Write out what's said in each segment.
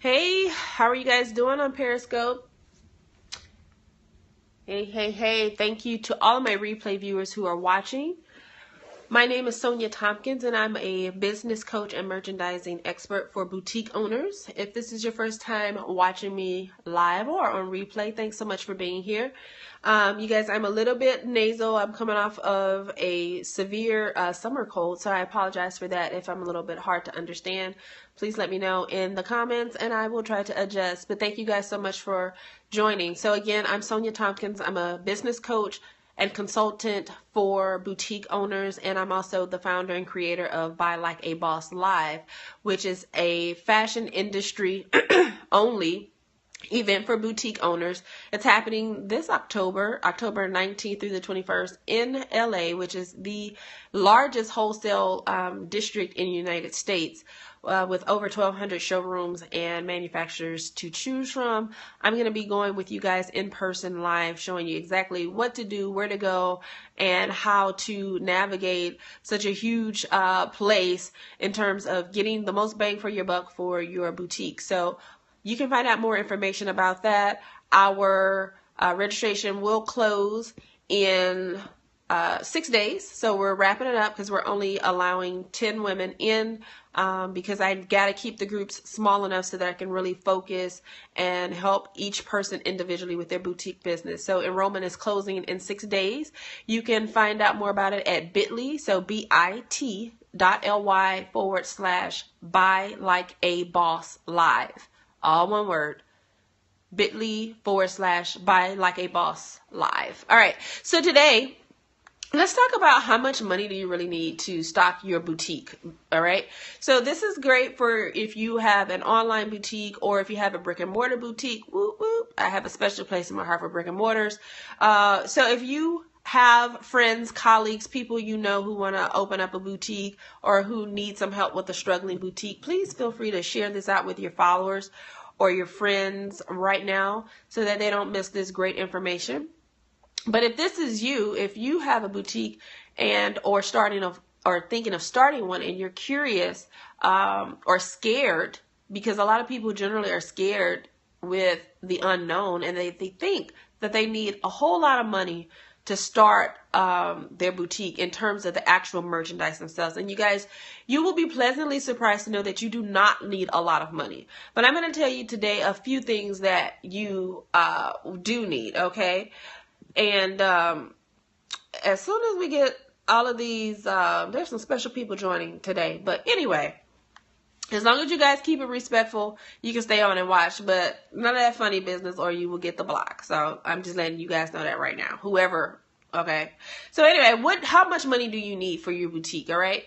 Hey, how are you guys doing on Periscope? Hey. Thank you to all of my replay viewers who are watching. My name is Sonia Tompkins, and I'm a business coach and merchandising expert for boutique owners. If this is your first time watching me live or on replay, thanks so much for being here. You guys, I'm a little bit nasal. I'm coming off of a severe summer cold, so I apologize for that if I'm a little bit hard to understand. Please let me know in the comments, and I will try to adjust. But thank you guys so much for joining. So again, I'm Sonia Tompkins. I'm a business coach and consultant for boutique owners, and I'm also the founder and creator of Buy Like a Boss Live, which is a fashion industry only event for boutique owners. It's happening this October 19th through the 21st in LA, which is the largest wholesale district in the United States, with over 1,200 showrooms and manufacturers to choose from. I'm going to be going with you guys in person live, showing you exactly what to do, where to go, and how to navigate such a huge place in terms of getting the most bang for your buck for your boutique. So you can find out more information about that. Our registration will close in 6 days. So we're wrapping it up because we're only allowing 10 women in, because I got to keep the groups small enough so that I can really focus and help each person individually with their boutique business. So enrollment is closing in 6 days. You can find out more about it at bit.ly. So bit.ly/buy like a boss live. All one word, bit.ly/buy like a boss live. All right. So today, let's talk about how much money do you really need to stock your boutique. All right. So this is great for if you have an online boutique or if you have a brick and mortar boutique. Whoop, whoop. I have a special place in my heart for brick and mortars. So if you have friends, colleagues, people you know who want to open up a boutique or who need some help with a struggling boutique, please feel free to share this out with your followers or your friends right now so that they don't miss this great information. But if this is you, if you have a boutique and or thinking of starting one, and you're curious or scared, because a lot of people generally are scared with the unknown, and they think that they need a whole lot of money to start their boutique in terms of the actual merchandise themselves. And you guys, you will be pleasantly surprised to know that you do not need a lot of money. But I'm going to tell you today a few things that you do need, okay? And as soon as we get all of these, there's some special people joining today. But anyway, as long as you guys keep it respectful, you can stay on and watch, but none of that funny business or you will get the block. So I'm just letting you guys know that right now, whoever. Okay. So anyway, how much money do you need for your boutique? All right.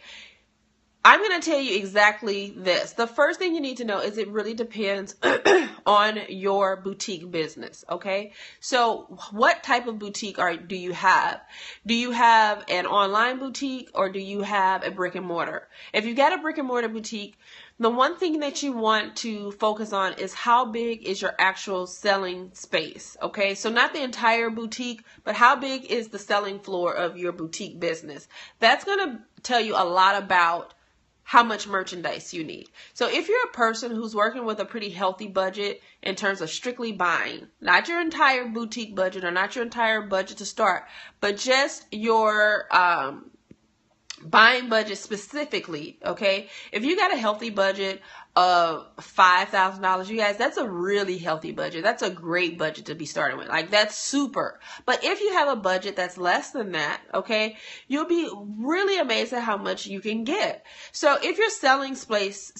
I'm going to tell you exactly this. The first thing you need to know is it really depends on your boutique business. Okay. So what type of boutique do you have? Do you have an online boutique or do you have a brick and mortar? If you've got a brick and mortar boutique, the one thing that you want to focus on is how big is your actual selling space. Okay. So not the entire boutique, but how big is the selling floor of your boutique business? That's going to tell you a lot about how much merchandise you need. So if you're a person who's working with a pretty healthy budget in terms of strictly buying, not your entire boutique budget or not your entire budget to start, but just your buying budget specifically, okay? If you got a healthy budget of $5,000, you guys, that's a really healthy budget. That's a great budget to be starting with. Like, that's super. But if you have a budget that's less than that, okay, you'll be really amazed at how much you can get. So if your selling space,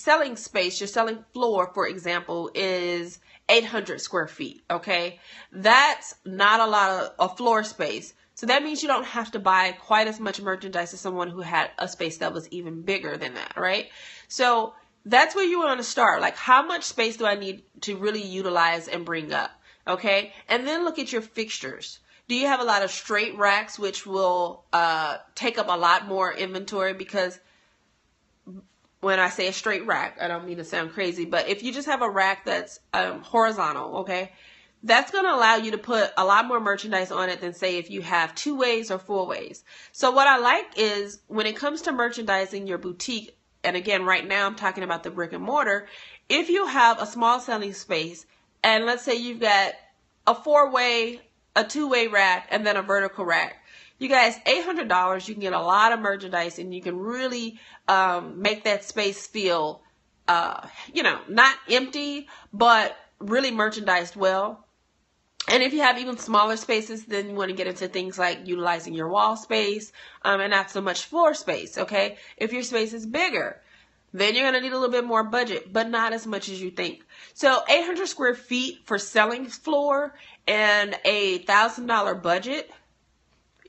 your selling floor, for example, is 800 square feet, okay, that's not a lot of floor space. So that means you don't have to buy quite as much merchandise as someone who had a space that was even bigger than that, right? So that's where you want to start. Like, how much space do I need to really utilize and bring up? Okay. And then look at your fixtures. Do you have a lot of straight racks, which will take up a lot more inventory? Because when I say a straight rack, I don't mean to sound crazy, but if you just have a rack that's horizontal, okay, that's going to allow you to put a lot more merchandise on it than, say, if you have 2 ways or 4 ways. So what I like is when it comes to merchandising your boutique, and again, right now I'm talking about the brick and mortar, if you have a small selling space, and let's say you've got a 4-way, a 2-way rack, and then a vertical rack, you guys, $800, you can get a lot of merchandise, and you can really make that space feel, not empty, but really merchandised well. And if you have even smaller spaces, then you want to get into things like utilizing your wall space and not so much floor space, okay? If your space is bigger, then you're going to need a little bit more budget, but not as much as you think. So 800 square feet for selling floor and a $1,000 budget,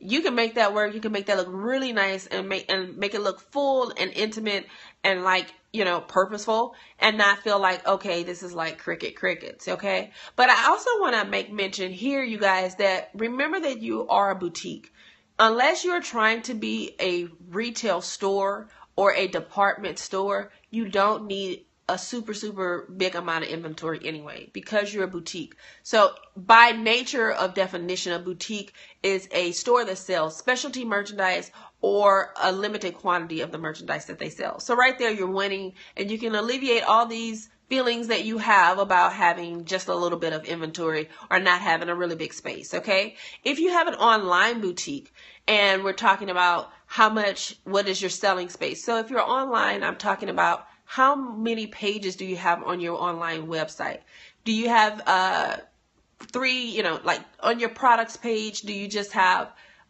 you can make that work. You can make that look really nice and make it look full and intimate and like, purposeful, and not feel like, okay, this is like crickets, okay? But I also want to make mention here, you guys, that remember that you are a boutique. Unless you're trying to be a retail store or a department store, you don't need a super big amount of inventory anyway, because you're a boutique. So by nature of definition, a boutique is a store that sells specialty merchandise or a limited quantity of the merchandise that they sell. So right there, you're winning, and you can alleviate all these feelings that you have about having just a little bit of inventory or not having a really big space, okay? If you have an online boutique, and we're talking about what is your selling space? So if you're online, I'm talking about how many pages do you have on your online website? Do you have 3, like on your products page, do you just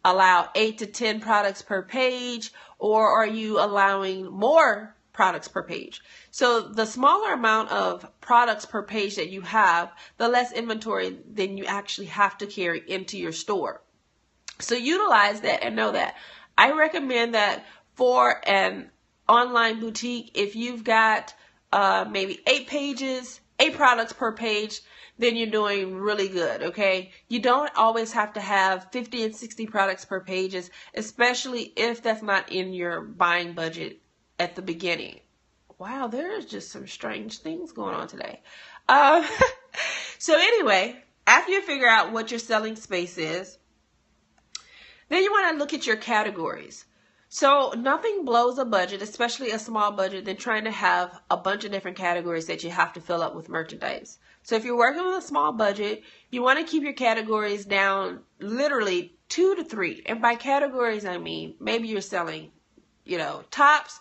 allow 8 to 10 products per page, or are you allowing more products per page? So the smaller amount of products per page that you have, the less inventory than you actually have to carry into your store. So utilize that and know that. I recommend that for an online boutique, if you've got maybe 8 products per page, then you're doing really good, okay? You don't always have to have 50 and 60 products per pages, especially if that's not in your buying budget at the beginning. Wow, there's just some strange things going on today. So anyway, after you figure out what your selling space is, then you want to look at your categories. So nothing blows a budget, especially a small budget, than trying to have a bunch of different categories that you have to fill up with merchandise. So if you're working with a small budget, you want to keep your categories down literally 2 to 3. And by categories, I mean maybe you're selling, tops,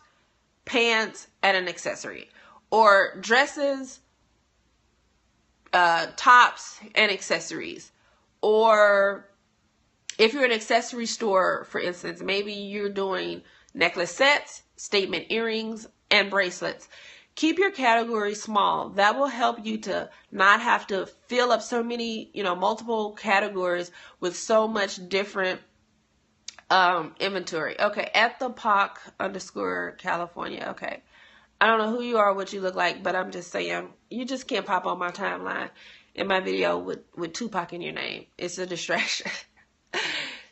pants, and an accessory. Or dresses, tops, and accessories. Or if you're an accessory store, for instance, maybe you're doing necklace sets, statement earrings, and bracelets. Keep your categories small. That will help you to not have to fill up so many, multiple categories with so much different inventory. Okay, at the @the_California. Okay. I don't know who you are, what you look like, but I'm just saying, you just can't pop on my timeline in my video with Tupac in your name. It's a distraction.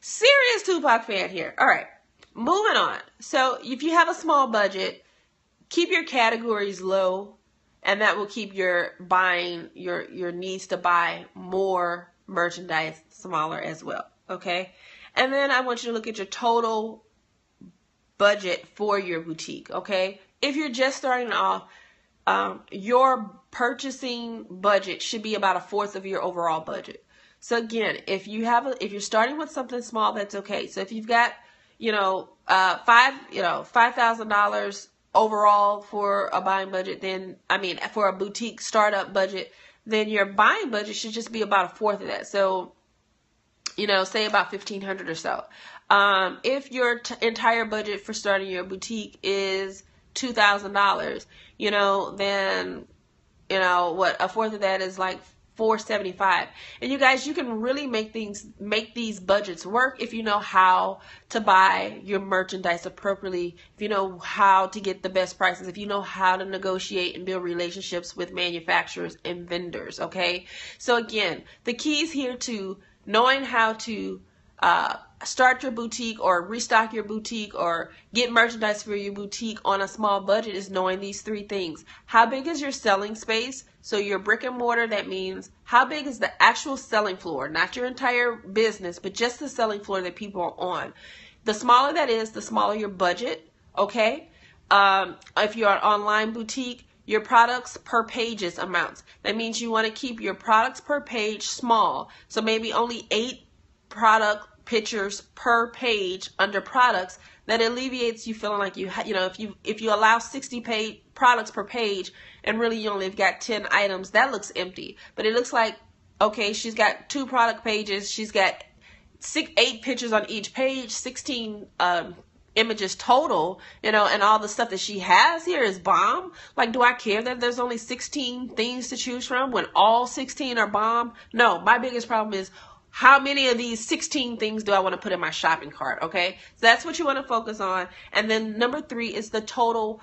Serious Tupac fan here. All right, moving on. So if you have a small budget, keep your categories low, and that will keep your needs to buy more merchandise smaller as well. Okay, and then I want you to look at your total budget for your boutique. Okay, if you're just starting off, your purchasing budget should be about 1/4 of your overall budget. So again, if you're starting with something small, that's okay. So if you've got, $5,000 overall for a buying budget, for a boutique startup budget, then your buying budget should just be about 1/4 of that. So, say about $1,500 or so. If your entire budget for starting your boutique is $2,000, then, 1/4 of that is like $475. And you guys, you can really make these budgets work if you know how to buy your merchandise appropriately, if you know how to get the best prices, if you know how to negotiate and build relationships with manufacturers and vendors, okay? So again, the keys here to knowing how to start your boutique or restock your boutique or get merchandise for your boutique on a small budget is knowing these 3 things. How big is your selling space? So your brick and mortar, that means how big is the actual selling floor, not your entire business, but just the selling floor that people are on. The smaller that is, the smaller your budget, okay? If you're an online boutique, your products per pages amounts. That means you want to keep your products per page small. So maybe only 8 product pictures per page under products. That alleviates you feeling like you know, if you allow 60 products per page and really you only have got 10 items, that looks empty. But it looks like, okay, she's got 2 product pages, she's got 8 pictures on each page, 16 images total, you know, and all the stuff that she has here is bomb. Like, do I care that there's only 16 things to choose from when all 16 are bomb? No, my biggest problem is, how many of these 16 things do I want to put in my shopping cart? Okay, so that's what you want to focus on. And then number 3 is the total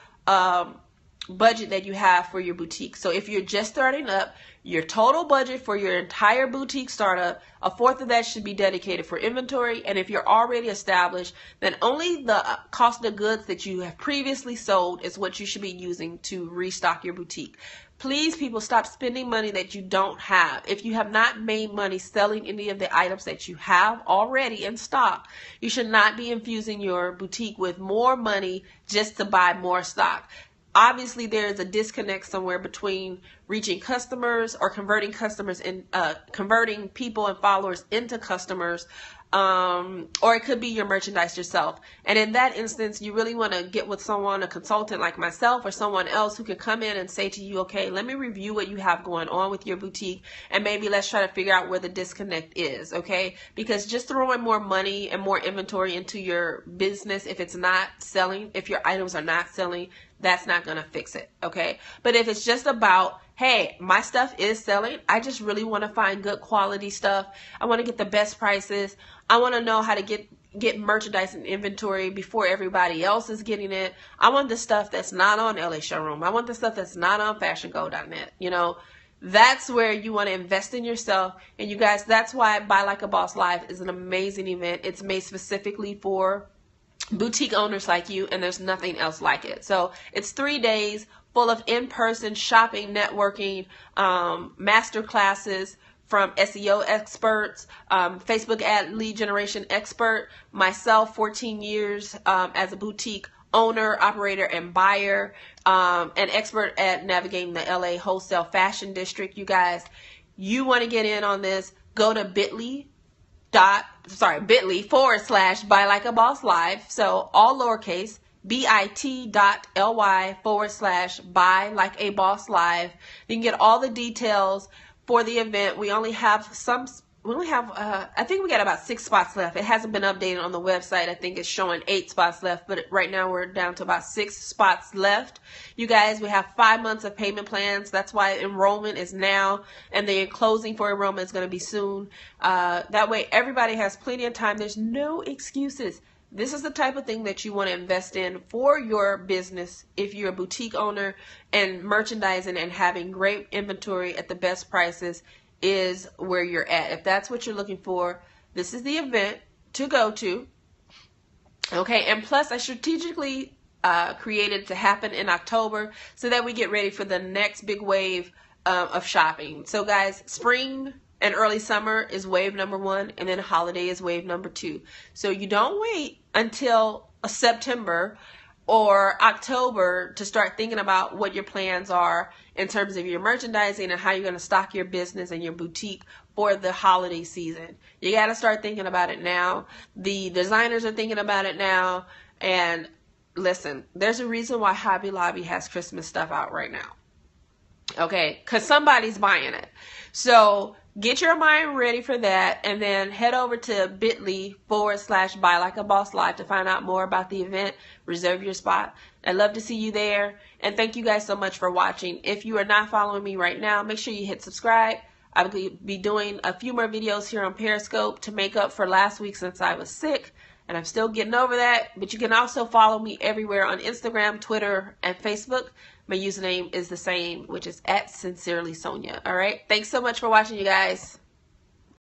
budget that you have for your boutique. So if you're just starting up, your total budget for your entire boutique startup, 1/4 of that should be dedicated for inventory. And if you're already established, then only the cost of goods that you have previously sold is what you should be using to restock your boutique. Please, people, stop spending money that you don't have. If you have not made money selling any of the items that you have already in stock, you should not be infusing your boutique with more money just to buy more stock. Obviously, there is a disconnect somewhere between reaching customers or converting customers in converting people and followers into customers, or it could be your merchandise yourself. And in that instance, you really want to get with someone, a consultant like myself or someone else who can come in and say to you, okay, let me review what you have going on with your boutique, and maybe let's try to figure out where the disconnect is, okay? Because just throwing more money and more inventory into your business, if it's not selling, if your items are not selling, that's not going to fix it, okay? But if it's just about, hey, my stuff is selling, I just really want to find good quality stuff, I want to get the best prices, I want to know how to get merchandise and inventory before everybody else is getting it, I want the stuff that's not on LA Showroom, I want the stuff that's not on fashiongo.net, you know, that's where you want to invest in yourself. And you guys, that's why Buy Like a Boss Live is an amazing event. It's made specifically for boutique owners like you, and there's nothing else like it. So it's 3 days full of in-person shopping, networking, master classes from SEO experts, Facebook ad lead generation expert, myself, 14 years as a boutique owner, operator, and buyer, an expert at navigating the LA wholesale fashion district. You guys, you want to get in on this, go to bit.ly /Buy Like a Boss Live. So all lowercase, bit.ly/Buy Like a Boss Live. You can get all the details for the event. We only have I think we got about 6 spots left. It hasn't been updated on the website. I think it's showing 8 spots left, but right now we're down to about 6 spots left. You guys, we have 5 months of payment plans. That's why enrollment is now, and the closing for enrollment is going to be soon. That way everybody has plenty of time. There's no excuses. This is the type of thing that you want to invest in for your business if you're a boutique owner, and merchandising and having great inventory at the best prices is where you're at. If that's what you're looking for, this is the event to go to. Okay, and plus I strategically created to happen in October so that we get ready for the next big wave of shopping. So guys, spring and early summer is wave number 1, and then holiday is wave number 2. So you don't wait until September or October to start thinking about what your plans are in terms of your merchandising and how you're going to stock your business and your boutique for the holiday season. You got to start thinking about it now. The designers are thinking about it now. And listen, there's a reason why Hobby Lobby has Christmas stuff out right now. Okay, because somebody's buying it. So get your mind ready for that, and then head over to bit.ly /Buy Like a Boss Live to find out more about the event. Reserve your spot. I'd love to see you there, and thank you guys so much for watching. If you are not following me right now, make sure you hit subscribe. I'll be doing a few more videos here on Periscope to make up for last week since I was sick, and I'm still getting over that. But you can also follow me everywhere on Instagram, Twitter, and Facebook. My username is the same, which is @SincerelySonia. All right. Thanks so much for watching, you guys.